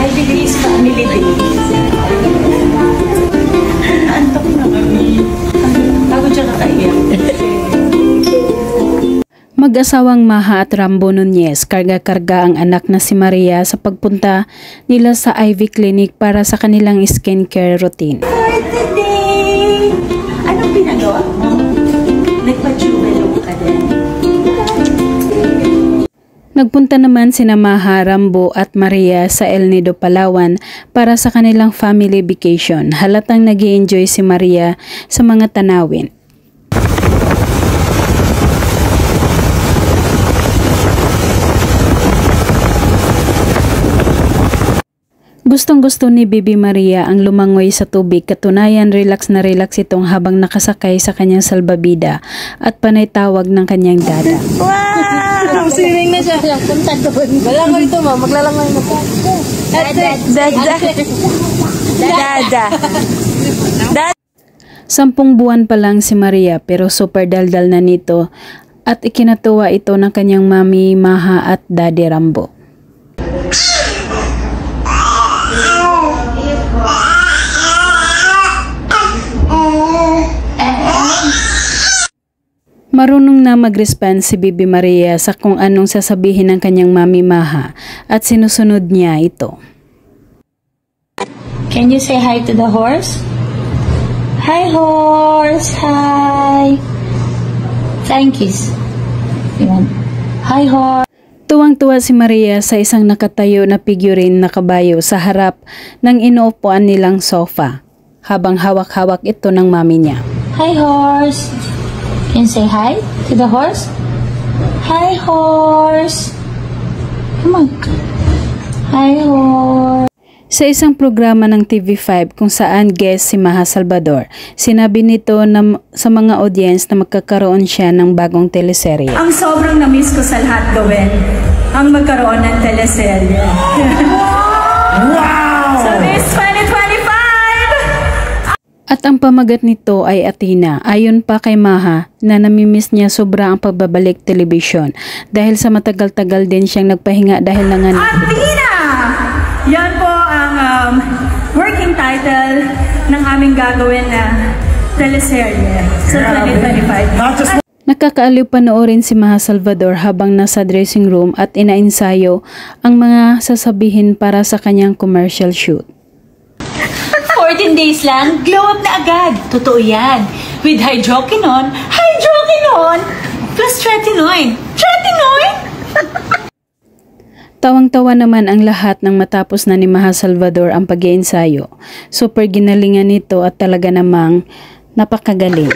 Ivy Grace Family Days. Antok na kami. Bago siya kakaiyak. Mag-asawang Maha at Rambo Nunez, karga-karga ang anak na si Maria sa pagpunta nila sa Ivy Clinic para sa kanilang skincare routine. For today! Anong pinagawa mo? Nagpa-jewelry ka din? Nagpunta naman sina Maha, Rambo at Maria sa El Nido, Palawan para sa kanilang family vacation. Halatang nag-i-enjoy si Maria sa mga tanawin. Gustong-gusto ni Bibi Maria ang lumangoy sa tubig, katunayan relax na relax itong habang nakasakay sa kanyang salbabida at panay tawag ng kanyang dada. Wow! Swimming na siya. Punta doon. Malangoy ito ma, maglalangoy mo pa. Dada. 10 buwan pa lang si Maria pero super daldal na nito at ikinatuwa ito ng kanyang mami Maha at daddy Rambo. Marunong na mag-respond si Bibi Maria sa kung anong sasabihin ng kanyang mami Maha at sinusunod niya ito. Can you say hi to the horse? Hi horse! Hi! Thank you. Hi horse! Tuwang-tuwa si Maria sa isang nakatayo na figurine na kabayo sa harap ng inuupuan nilang sofa habang hawak-hawak ito ng mami niya. Hi horse! Can you say hi to the horse? Hi horse! Come on! Hi horse! Sa isang programa ng TV5 kung saan guest si Maha Salvador, sinabi nito na sa mga audience na magkakaroon siya ng bagong teleserye. Ang sobrang na-miss ko sa lahat gawin, ang magkaroon ng teleserye. Wow! So this 2025! At ang pamagat nito ay Athena. Ayon pa kay Maha na namimiss niya sobra ang pagbabalik television dahil sa matagal-tagal din siyang nagpahinga dahil nanganak. Athena! Yan po ang working title ng aming gagawin na teleserye sa 2025. Nakakaaliw panoorin si Maha Salvador habang nasa dressing room at inaensayo ang mga sasabihin para sa kanyang commercial shoot. 14 days lang, glow up na agad. Totoo yan. With hydroquinone plus tretinoin. Tretinoin? Tawang-tawa naman ang lahat nang matapos na ni Maha Salvador ang pag-iensayo. Super ginalingan nito at talaga namang napakagaling.